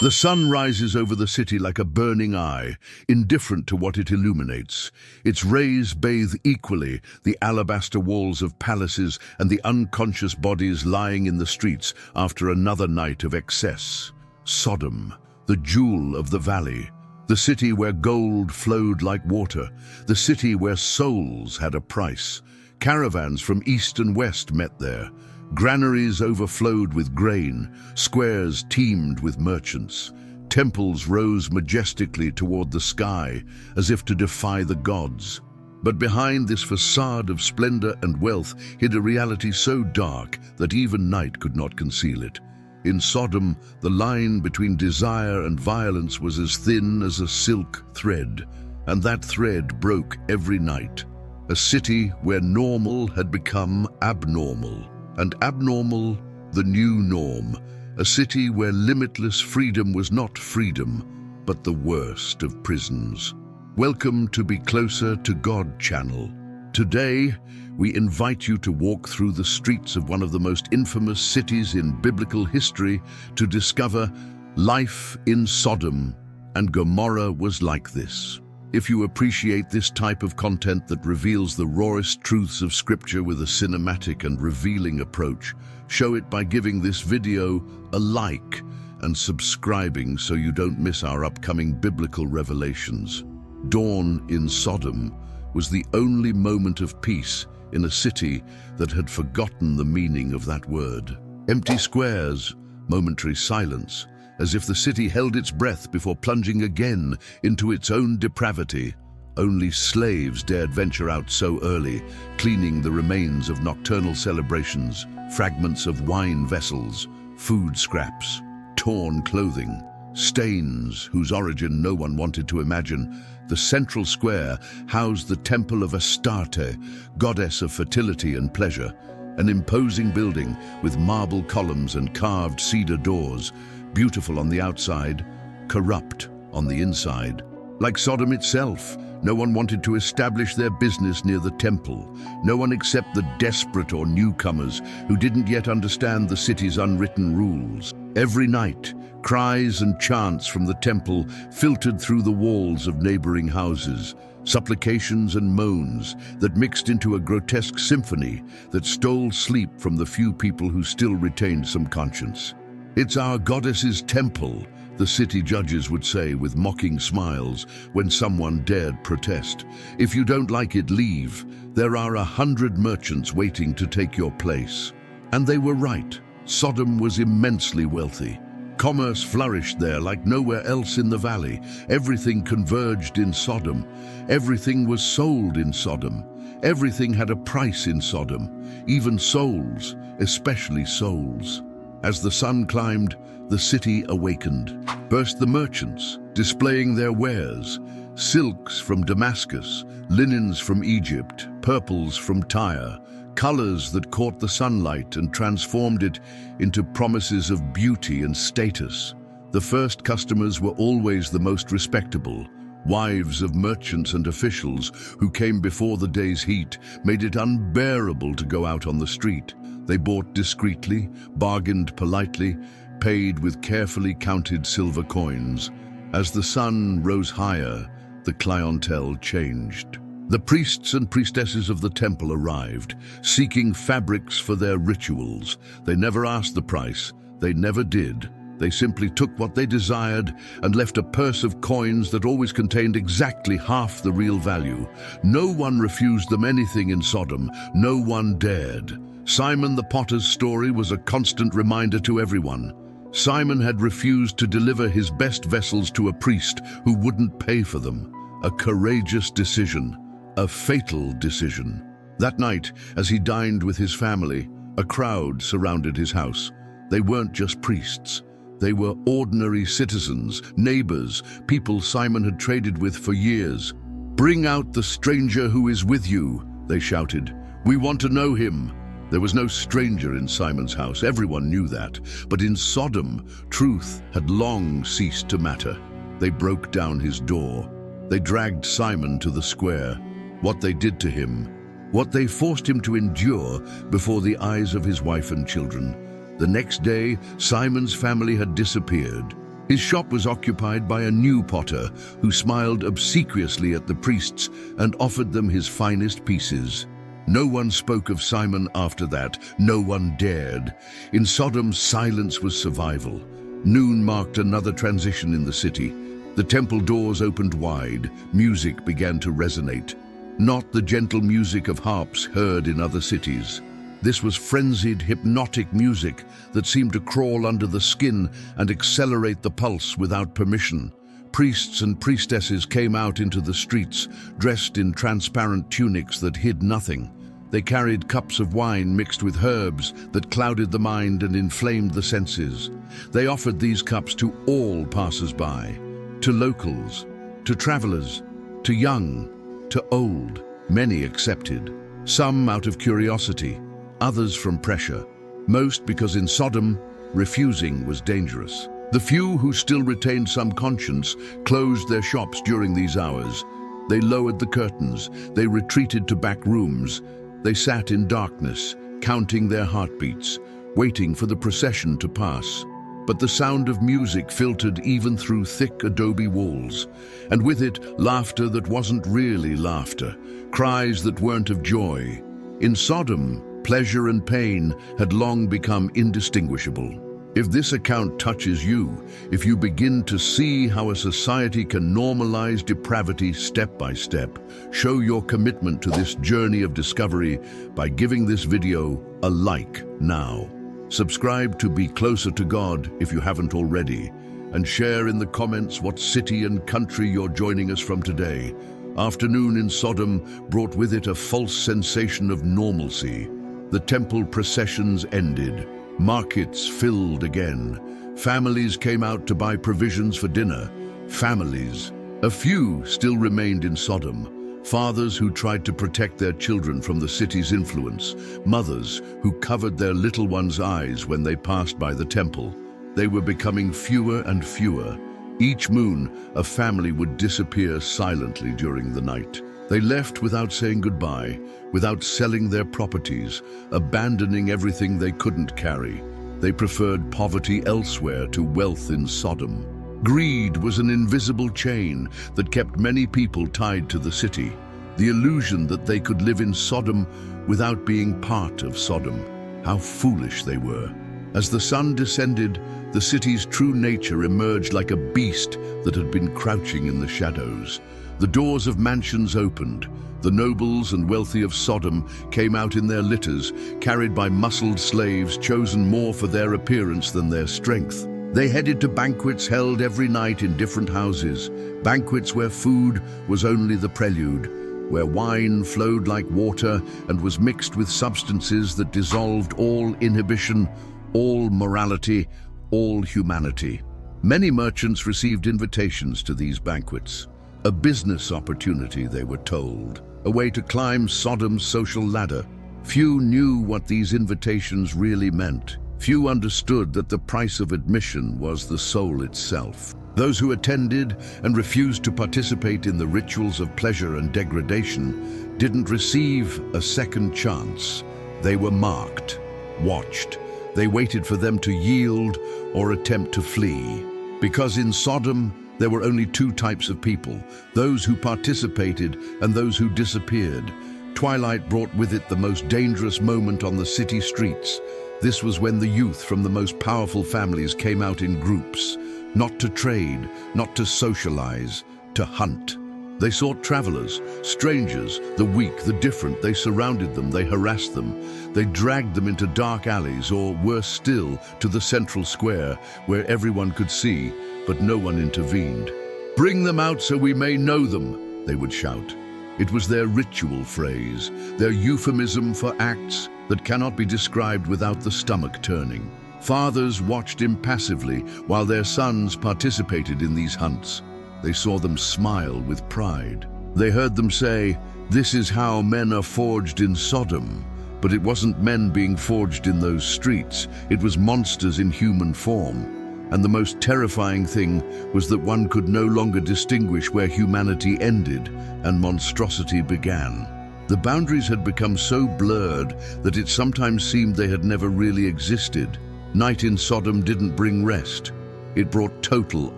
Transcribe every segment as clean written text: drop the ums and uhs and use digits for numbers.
The sun rises over the city like a burning eye, indifferent to what it illuminates. Its rays bathe equally the alabaster walls of palaces and the unconscious bodies lying in the streets after another night of excess. Sodom, the jewel of the valley, the city where gold flowed like water, the city where souls had a price. Caravans from east and west met there. Granaries overflowed with grain, squares teemed with merchants. Temples rose majestically toward the sky, as if to defy the gods. But behind this facade of splendor and wealth hid a reality so dark that even night could not conceal it. In Sodom, the line between desire and violence was as thin as a silk thread, and that thread broke every night. A city where normal had become abnormal, and abnormal the new norm. A city where limitless freedom was not freedom, but the worst of prisons. Welcome to Be Closer to God channel. Today, we invite you to walk through the streets of one of the most infamous cities in biblical history to discover life in Sodom and Gomorrah was like this. If you appreciate this type of content that reveals the rawest truths of Scripture with a cinematic and revealing approach, show it by giving this video a like and subscribing so you don't miss our upcoming biblical revelations. Dawn in Sodom was the only moment of peace in a city that had forgotten the meaning of that word. Empty squares, momentary silence, as if the city held its breath before plunging again into its own depravity. Only slaves dared venture out so early, cleaning the remains of nocturnal celebrations, fragments of wine vessels, food scraps, torn clothing, stains whose origin no one wanted to imagine. The central square housed the temple of Astarte, goddess of fertility and pleasure, an imposing building with marble columns and carved cedar doors, beautiful on the outside, corrupt on the inside. Like Sodom itself, no one wanted to establish their business near the temple, no one except the desperate or newcomers who didn't yet understand the city's unwritten rules. Every night, cries and chants from the temple filtered through the walls of neighboring houses, supplications and moans that mixed into a grotesque symphony that stole sleep from the few people who still retained some conscience. "It's our goddess's temple," the city judges would say with mocking smiles when someone dared protest. "If you don't like it, leave. There are 100 merchants waiting to take your place." And they were right. Sodom was immensely wealthy. Commerce flourished there like nowhere else in the valley. Everything converged in Sodom. Everything was sold in Sodom. Everything had a price in Sodom, even souls, especially souls. As the sun climbed, the city awakened. Burst the merchants, displaying their wares, silks from Damascus, linens from Egypt, purples from Tyre, colors that caught the sunlight and transformed it into promises of beauty and status. The first customers were always the most respectable. Wives of merchants and officials who came before the day's heat made it unbearable to go out on the street. They bought discreetly, bargained politely, paid with carefully counted silver coins. As the sun rose higher, the clientele changed. The priests and priestesses of the temple arrived, seeking fabrics for their rituals. They never asked the price. They never did. They simply took what they desired and left a purse of coins that always contained exactly half the real value. No one refused them anything in Sodom. No one dared. Simon the potter's story was a constant reminder to everyone. Simon had refused to deliver his best vessels to a priest who wouldn't pay for them. A courageous decision, a fatal decision. That night, as he dined with his family, a crowd surrounded his house. They weren't just priests. They were ordinary citizens, neighbors, people Simon had traded with for years. "Bring out the stranger who is with you," they shouted. "We want to know him." There was no stranger in Simon's house. Everyone knew that. But in Sodom, truth had long ceased to matter. They broke down his door. They dragged Simon to the square. What they did to him, what they forced him to endure before the eyes of his wife and children. The next day, Simon's family had disappeared. His shop was occupied by a new potter who smiled obsequiously at the priests and offered them his finest pieces. No one spoke of Simon after that. No one dared. In Sodom, silence was survival. Noon marked another transition in the city. The temple doors opened wide. Music began to resonate. Not the gentle music of harps heard in other cities. This was frenzied, hypnotic music that seemed to crawl under the skin and accelerate the pulse without permission. Priests and priestesses came out into the streets, dressed in transparent tunics that hid nothing. They carried cups of wine mixed with herbs that clouded the mind and inflamed the senses. They offered these cups to all passers-by, to locals, to travelers, to young, to old. Many accepted, some out of curiosity, others from pressure, most because in Sodom, refusing was dangerous. The few who still retained some conscience closed their shops during these hours. They lowered the curtains, they retreated to back rooms, they sat in darkness, counting their heartbeats, waiting for the procession to pass. But the sound of music filtered even through thick adobe walls, and with it, laughter that wasn't really laughter, cries that weren't of joy. In Sodom, pleasure and pain had long become indistinguishable. If this account touches you, if you begin to see how a society can normalize depravity step by step, show your commitment to this journey of discovery by giving this video a like now. Subscribe to Be Closer to God if you haven't already, and share in the comments what city and country you're joining us from today. Afternoon in Sodom brought with it a false sensation of normalcy. The temple processions ended. Markets filled again. Families came out to buy provisions for dinner. Families. A few still remained in Sodom. Fathers who tried to protect their children from the city's influence. Mothers who covered their little ones' eyes when they passed by the temple. They were becoming fewer and fewer. Each moon, a family would disappear silently during the night. They left without saying goodbye, without selling their properties, abandoning everything they couldn't carry. They preferred poverty elsewhere to wealth in Sodom. Greed was an invisible chain that kept many people tied to the city. The illusion that they could live in Sodom without being part of Sodom. How foolish they were. As the sun descended, the city's true nature emerged like a beast that had been crouching in the shadows. The doors of mansions opened. The nobles and wealthy of Sodom came out in their litters, carried by muscled slaves chosen more for their appearance than their strength. They headed to banquets held every night in different houses, banquets where food was only the prelude, where wine flowed like water and was mixed with substances that dissolved all inhibition, all morality, all humanity. Many merchants received invitations to these banquets. A business opportunity, they were told, a way to climb Sodom's social ladder. Few knew what these invitations really meant. Few understood that the price of admission was the soul itself. Those who attended and refused to participate in the rituals of pleasure and degradation didn't receive a second chance. They were marked, watched. They waited for them to yield or attempt to flee. Because in Sodom, there were only two types of people, those who participated and those who disappeared. Twilight brought with it the most dangerous moment on the city streets. This was when the youth from the most powerful families came out in groups, not to trade, not to socialize, to hunt. They sought travelers, strangers, the weak, the different. They surrounded them, they harassed them. They dragged them into dark alleys, or worse still, to the central square, where everyone could see, but no one intervened. "Bring them out so we may know them," they would shout. It was their ritual phrase, their euphemism for acts that cannot be described without the stomach turning. Fathers watched impassively while their sons participated in these hunts. They saw them smile with pride. They heard them say, "This is how men are forged in Sodom." But it wasn't men being forged in those streets, it was monsters in human form. And the most terrifying thing was that one could no longer distinguish where humanity ended and monstrosity began. The boundaries had become so blurred that it sometimes seemed they had never really existed. Night in Sodom didn't bring rest. It brought total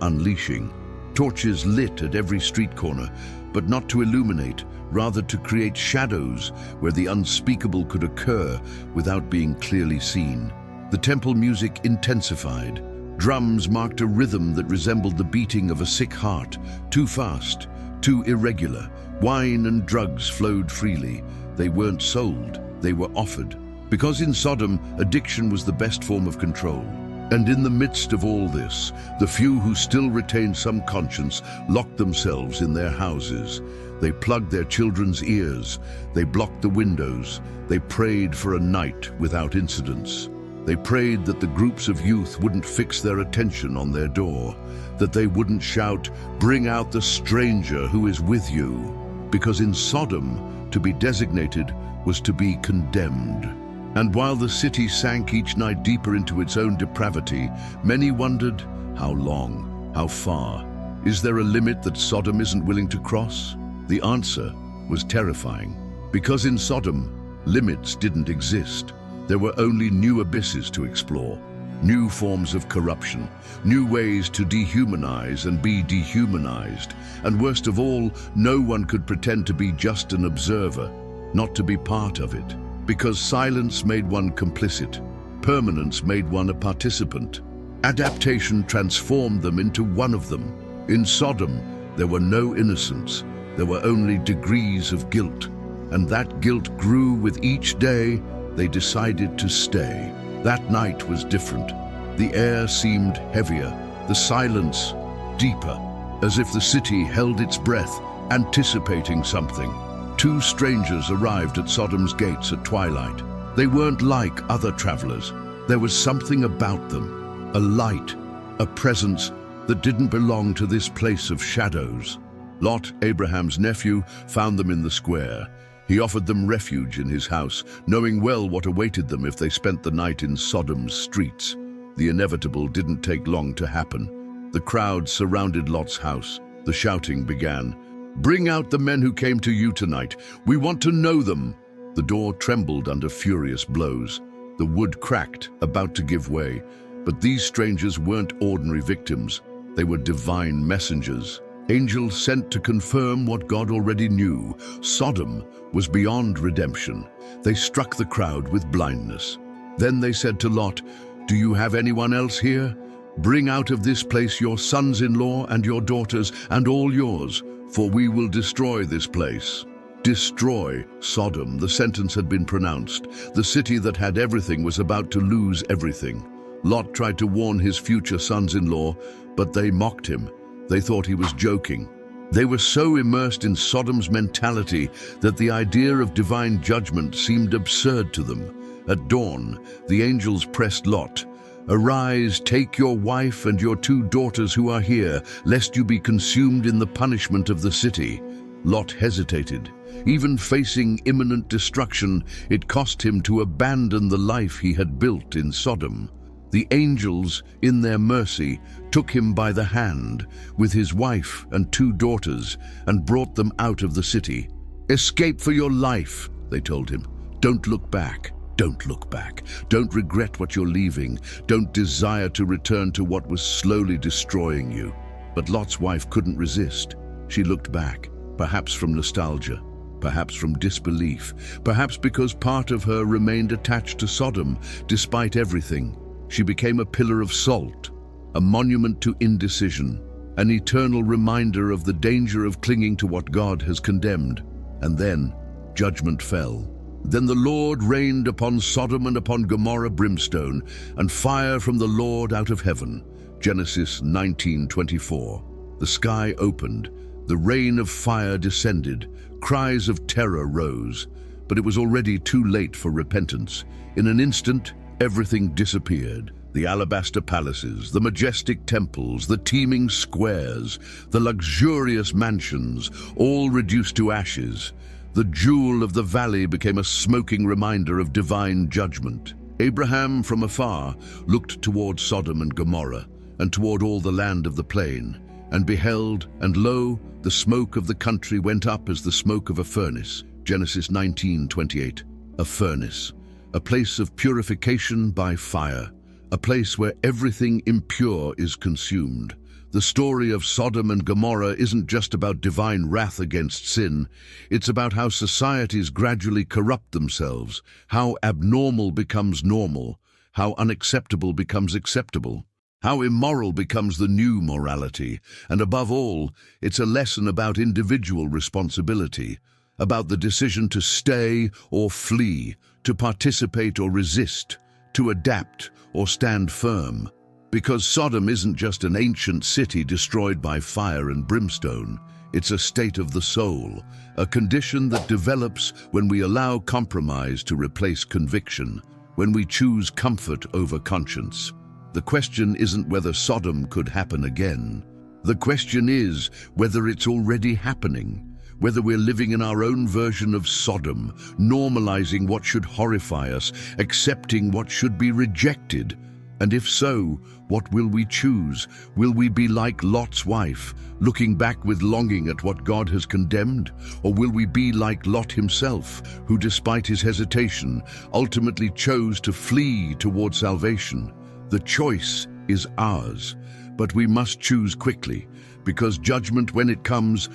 unleashing. Torches lit at every street corner, but not to illuminate, rather to create shadows where the unspeakable could occur without being clearly seen. The temple music intensified. Drums marked a rhythm that resembled the beating of a sick heart, too fast, too irregular. Wine and drugs flowed freely. They weren't sold, they were offered. Because in Sodom, addiction was the best form of control. And in the midst of all this, the few who still retained some conscience locked themselves in their houses. They plugged their children's ears. They blocked the windows. They prayed for a night without incidents. They prayed that the groups of youth wouldn't fix their attention on their door, that they wouldn't shout, "Bring out the stranger who is with you." Because in Sodom, to be designated was to be condemned. And while the city sank each night deeper into its own depravity, many wondered, how long, how far? Is there a limit that Sodom isn't willing to cross? The answer was terrifying. Because in Sodom, limits didn't exist. There were only new abysses to explore, new forms of corruption, new ways to dehumanize and be dehumanized. And worst of all, no one could pretend to be just an observer, not to be part of it. Because silence made one complicit, permanence made one a participant. Adaptation transformed them into one of them. In Sodom, there were no innocents. There were only degrees of guilt. And that guilt grew with each day they decided to stay. That night was different. The air seemed heavier, the silence deeper, as if the city held its breath, anticipating something. Two strangers arrived at Sodom's gates at twilight. They weren't like other travelers. There was something about them, a light, a presence that didn't belong to this place of shadows. Lot, Abraham's nephew, found them in the square. He offered them refuge in his house, knowing well what awaited them if they spent the night in Sodom's streets. The inevitable didn't take long to happen. The crowd surrounded Lot's house. The shouting began. "Bring out the men who came to you tonight. We want to know them." The door trembled under furious blows. The wood cracked, about to give way. But these strangers weren't ordinary victims. They were divine messengers. Angels sent to confirm what God already knew. Sodom was beyond redemption. They struck the crowd with blindness. Then they said to Lot, "Do you have anyone else here? Bring out of this place your sons-in-law and your daughters and all yours, for we will destroy this place." Destroy Sodom, the sentence had been pronounced. The city that had everything was about to lose everything. Lot tried to warn his future sons-in-law, but they mocked him. They thought he was joking. They were so immersed in Sodom's mentality that the idea of divine judgment seemed absurd to them. At dawn, the angels pressed Lot. "Arise, take your wife and your 2 daughters who are here, lest you be consumed in the punishment of the city." Lot hesitated. Even facing imminent destruction, it cost him to abandon the life he had built in Sodom. The angels, in their mercy, took him by the hand, with his wife and 2 daughters, and brought them out of the city. "Escape for your life," they told him. "Don't look back. Don't look back. Don't regret what you're leaving. Don't desire to return to what was slowly destroying you." But Lot's wife couldn't resist. She looked back, perhaps from nostalgia, perhaps from disbelief, perhaps because part of her remained attached to Sodom, despite everything. She became a pillar of salt, a monument to indecision, an eternal reminder of the danger of clinging to what God has condemned. And then judgment fell. Then the Lord rained upon Sodom and upon Gomorrah brimstone, and fire from the Lord out of heaven. Genesis 19:24. The sky opened, the rain of fire descended, cries of terror rose, but it was already too late for repentance. In an instant, everything disappeared. The alabaster palaces, the majestic temples, the teeming squares, the luxurious mansions, all reduced to ashes. The jewel of the valley became a smoking reminder of divine judgment. Abraham, from afar, looked toward Sodom and Gomorrah, and toward all the land of the plain, and beheld, and lo, the smoke of the country went up as the smoke of a furnace. Genesis 19:28. A furnace. A place of purification by fire, a place where everything impure is consumed. The story of Sodom and Gomorrah isn't just about divine wrath against sin. It's about how societies gradually corrupt themselves, how abnormal becomes normal, how unacceptable becomes acceptable, how immoral becomes the new morality. And above all, it's a lesson about individual responsibility, about the decision to stay or flee, to participate or resist, to adapt or stand firm. Because Sodom isn't just an ancient city destroyed by fire and brimstone. It's a state of the soul, a condition that develops when we allow compromise to replace conviction, when we choose comfort over conscience. The question isn't whether Sodom could happen again. The question is whether it's already happening, whether we're living in our own version of Sodom, normalizing what should horrify us, accepting what should be rejected. And if so, what will we choose? Will we be like Lot's wife, looking back with longing at what God has condemned? Or will we be like Lot himself, who despite his hesitation, ultimately chose to flee toward salvation? The choice is ours, but we must choose quickly, because judgment, when it comes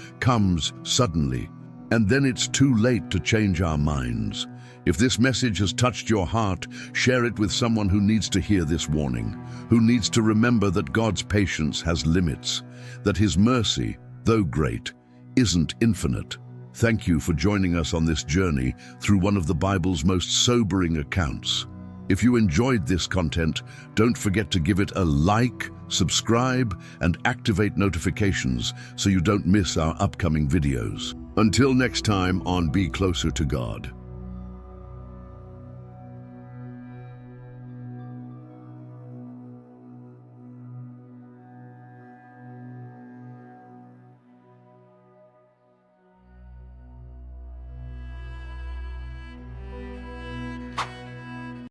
suddenly. And then it's too late to change our minds. If this message has touched your heart, share it with someone who needs to hear this warning, who needs to remember that God's patience has limits, that His mercy, though great, isn't infinite. Thank you for joining us on this journey through one of the Bible's most sobering accounts. If you enjoyed this content, don't forget to give it a like, subscribe, and activate notifications so you don't miss our upcoming videos. Until next time on Be Closer to God.